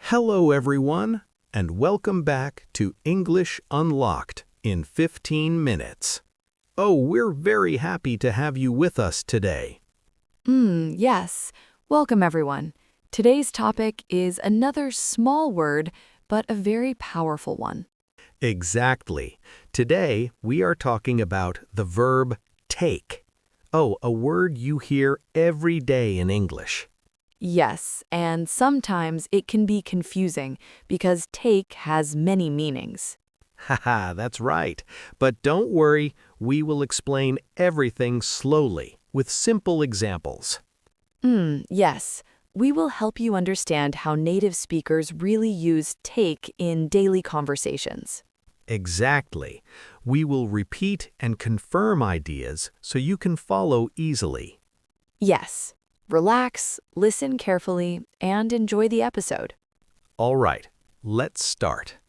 Hello, everyone, and welcome back to English Unlocked in 15 minutes. Oh, we're very happy to have you with us today. Yes. Welcome, everyone. Today's topic is another small word, but a very powerful one. Exactly. Today, we are talking about the verb take. Oh, a word you hear every day in English. Yes, and sometimes it can be confusing because take has many meanings. Haha, that's right. But don't worry, we will explain everything slowly with simple examples. Yes. We will help you understand how native speakers really use take in daily conversations. Exactly. We will repeat and confirm ideas so you can follow easily. Yes. Relax, listen carefully, and enjoy the episode. All right, let's start.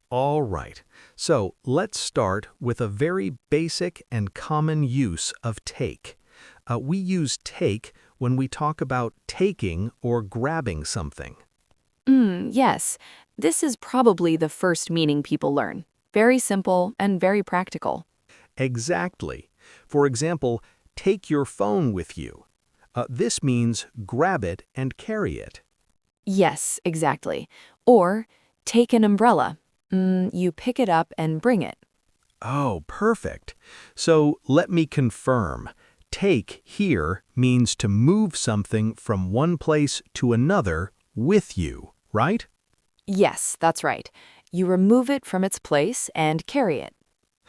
All right, so let's start with a very basic and common use of take. We use take when we talk about taking or grabbing something. Yes. This is probably the first meaning people learn. Very simple and very practical. Exactly. For example, take your phone with you. This means grab it and carry it. Yes, exactly. Or take an umbrella. You pick it up and bring it. Oh, perfect. So let me confirm. Take here means to move something from one place to another with you, right? Yes, that's right. You remove it from its place and carry it.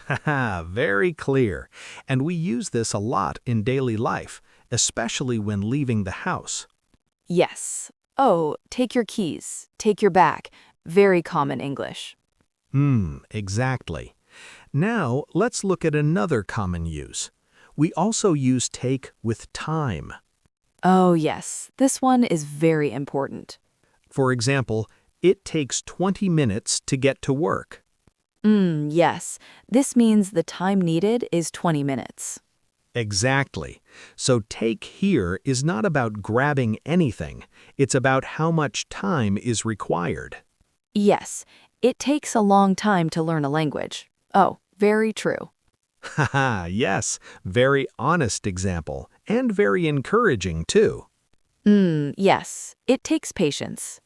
Haha, very clear. And we use this a lot in daily life, especially when leaving the house. Yes. Oh, take your keys. Take your bag. Very common English. Exactly. Now, let's look at another common use. We also use take with time. Oh, yes. This one is very important. For example, it takes 20 minutes to get to work. Yes. This means the time needed is 20 minutes. Exactly. So take here is not about grabbing anything. It's about how much time is required. Yes, it takes a long time to learn a language. Oh, very true. Haha, yes, very honest example, and very encouraging too. Yes, it takes patience.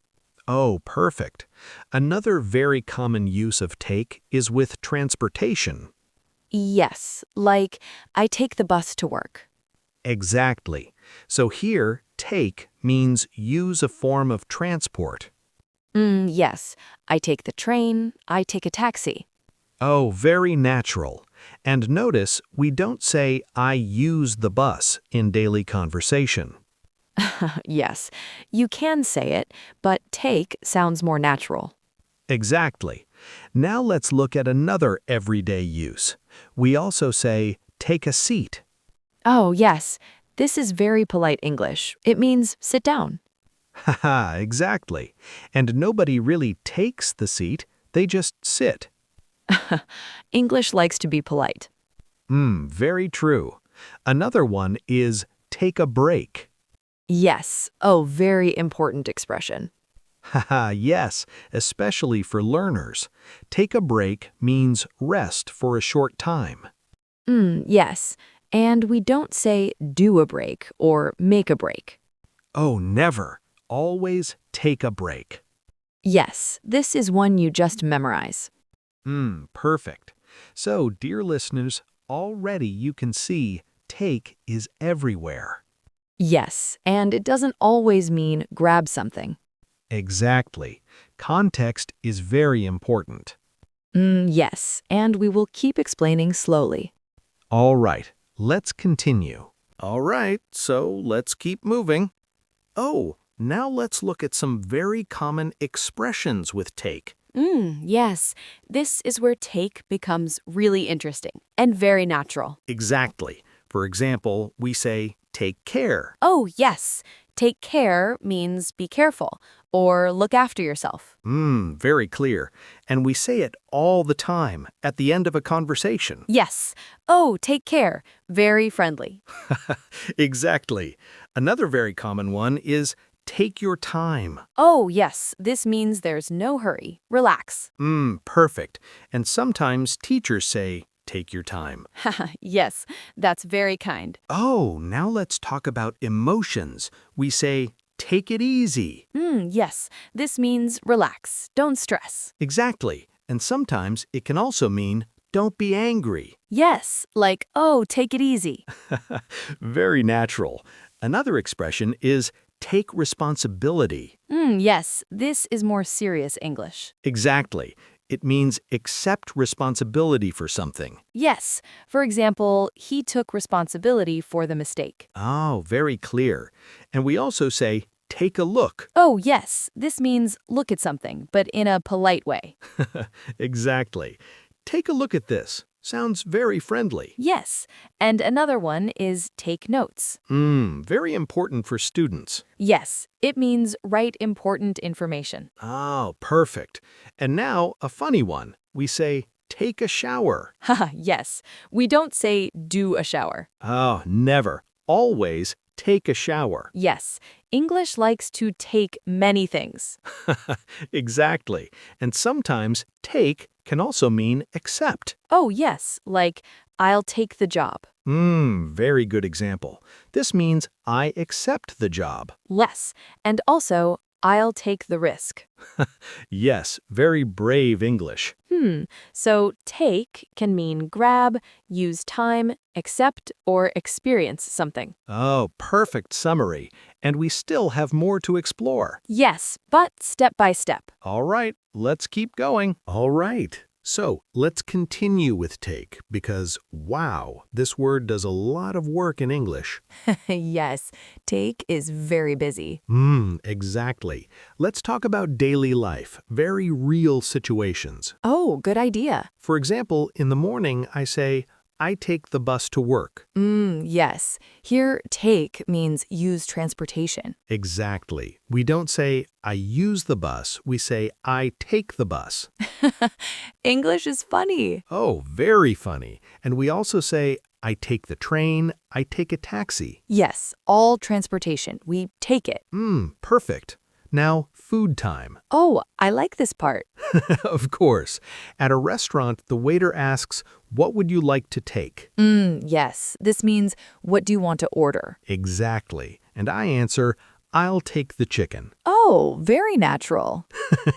Oh, perfect. Another very common use of take is with transportation. Yes, like I take the bus to work. Exactly. So here, take means use a form of transport. Yes, I take the train, I take a taxi. Oh, very natural. And notice, we don't say, I use the bus in daily conversation. Yes, you can say it, but take sounds more natural. Exactly. Now let's look at another everyday use. We also say, take a seat. Oh, yes, this is very polite English. It means sit down. Haha, exactly. And nobody really takes the seat, they just sit. English likes to be polite. Very true. Another one is take a break. Yes, oh, very important expression. Haha, yes, especially for learners. Take a break means rest for a short time. Yes, and we don't say do a break or make a break. Oh, never. Always take a break. Yes, this is one you just memorize. Perfect. So, dear listeners, already you can see take is everywhere. Yes, and it doesn't always mean grab something. Exactly. Context is very important. Yes, and we will keep explaining slowly. All right, let's continue. All right, so let's keep moving. Oh, now let's look at some very common expressions with take. Yes, this is where take becomes really interesting and very natural. Exactly. For example, we say, take care. Oh, yes, take care means be careful or look after yourself. Very clear. And we say it all the time at the end of a conversation. Yes, oh, take care, very friendly. Exactly. Another very common one is take your time. Oh, yes, this means there's no hurry. Relax. Perfect. And sometimes teachers say, take your time. Haha, yes, that's very kind. Oh, now let's talk about emotions. We say, take it easy. Yes, this means relax. Don't stress. Exactly. And sometimes it can also mean, don't be angry. Yes, like, oh, take it easy. Very natural. Another expression is take responsibility. Yes, this is more serious English. Exactly. It means accept responsibility for something. Yes, for example, he took responsibility for the mistake. Oh, very clear. And we also say, take a look. Oh, yes, this means look at something, but in a polite way. Exactly. Take a look at this. Sounds very friendly. Yes, and another one is take notes. Very important for students. Yes, it means write important information. Oh, perfect. And now, a funny one. We say, take a shower. Haha, yes, we don't say do a shower. Oh, never. Always take a shower. Yes, English likes to take many things. Exactly. And sometimes take can also mean accept. Oh, yes, like I'll take the job. Very good example. This means I accept the job. Less, and also I'll take the risk. Yes, very brave English. So take can mean grab, use time, accept, or experience something. Oh, perfect summary. And we still have more to explore. Yes, but step by step. All right, let's keep going. All right. So let's continue with take because, wow, this word does a lot of work in English. Yes, take is very busy. Exactly. Let's talk about daily life, very real situations. Oh, good idea. For example, in the morning, I say, I take the bus to work. Yes. Here, take means use transportation. Exactly. We don't say, I use the bus. We say, I take the bus. English is funny. Oh, very funny. And we also say, I take the train. I take a taxi. Yes, all transportation. We take it. Perfect. Now, food time. Oh, I like this part. Of course. At a restaurant, the waiter asks, what would you like to take? Yes, this means what do you want to order? Exactly. And I answer, I'll take the chicken. Oh, very natural.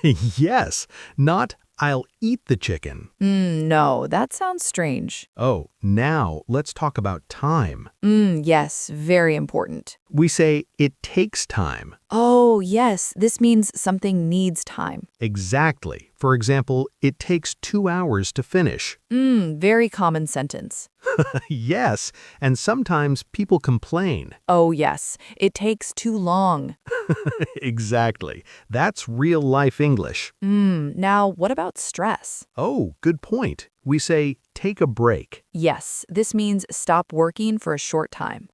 Yes, not I'll eat the chicken. No, that sounds strange. Oh, now let's talk about time. Yes, very important. We say it takes time. Oh, yes, this means something needs time. Exactly. For example, it takes 2 hours to finish. Very common sentence. Yes, and sometimes people complain. Oh, yes, it takes too long. Exactly. That's real life English. Now, what about stress? Oh, good point. We say take a break. Yes, this means stop working for a short time.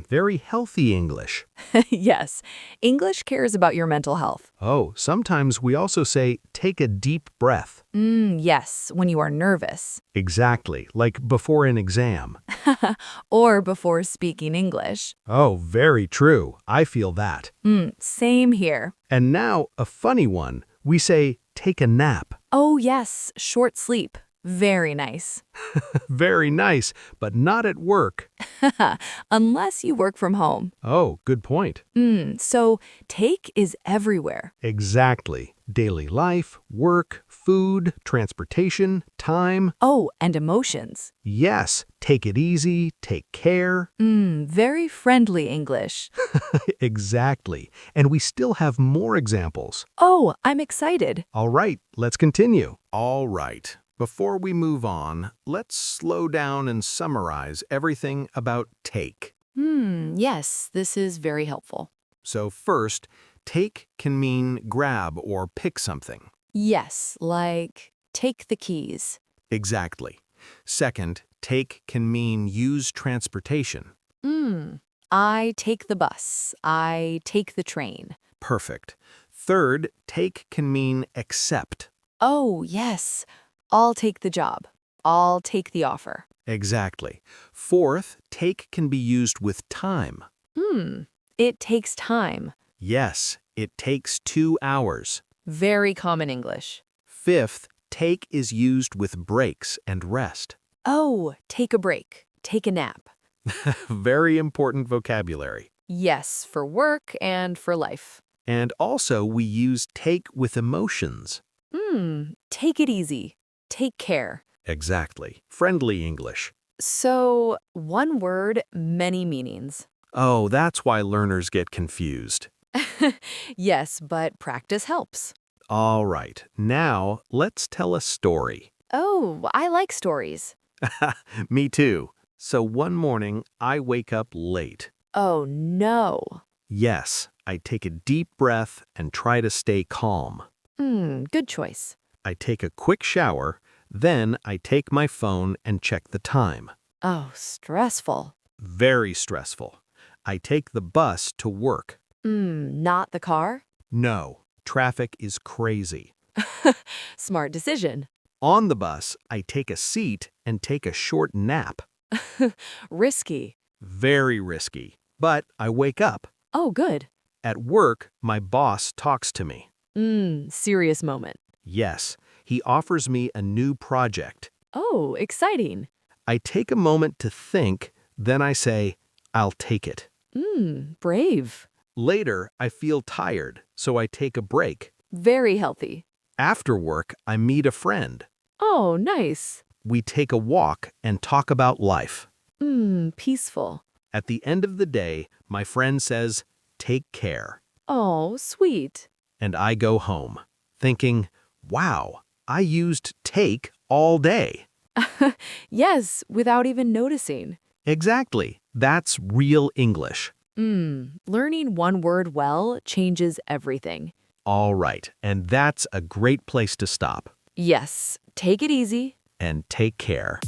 Very healthy English. Yes, English cares about your mental health. Oh, sometimes we also say take a deep breath. Yes, when you are nervous. Exactly, like before an exam. Or before speaking English. Oh, very true. I feel that. Same here. And now, a funny one. We say take a nap. Oh, yes, short sleep. Very nice. Very nice, but not at work. Unless you work from home. Oh, good point. So take is everywhere. Exactly. Daily life, work, food, transportation, time. Oh, and emotions. Yes, take it easy, take care. Very friendly English. Exactly. And we still have more examples. Oh, I'm excited. All right, let's continue. All right. Before we move on, let's slow down and summarize everything about take. Yes, this is very helpful. So first, take can mean grab or pick something. Yes, like take the keys. Exactly. Second, take can mean use transportation. I take the bus. I take the train. Perfect. Third, take can mean accept. Oh, yes. I'll take the job. I'll take the offer. Exactly. Fourth, take can be used with time. It takes time. Yes, it takes 2 hours. Very common English. Fifth, take is used with breaks and rest. Oh, take a break. Take a nap. Very important vocabulary. Yes, for work and for life. And also we use take with emotions. Take it easy. Take care. Exactly. Friendly English. So, one word, many meanings. Oh, that's why learners get confused. Yes, but practice helps. All right, now let's tell a story. Oh, I like stories. Me too. So one morning, I wake up late. Oh, no. Yes, I take a deep breath and try to stay calm. Good choice. I take a quick shower, then I take my phone and check the time. Oh, stressful. Very stressful. I take the bus to work. Not the car? No, traffic is crazy. Smart decision. On the bus, I take a seat and take a short nap. Risky. Very risky. But I wake up. Oh, good. At work, my boss talks to me. Serious moment. Yes, he offers me a new project. Oh, exciting. I take a moment to think, then I say, I'll take it. Brave. Later, I feel tired, so I take a break. Very healthy. After work, I meet a friend. Oh, nice. We take a walk and talk about life. Peaceful. At the end of the day, my friend says, take care. Oh, sweet. And I go home, thinking, wow, I used take all day. Yes, without even noticing. Exactly. That's real English. Learning one word well changes everything. All right, and that's a great place to stop. Yes, take it easy. And take care.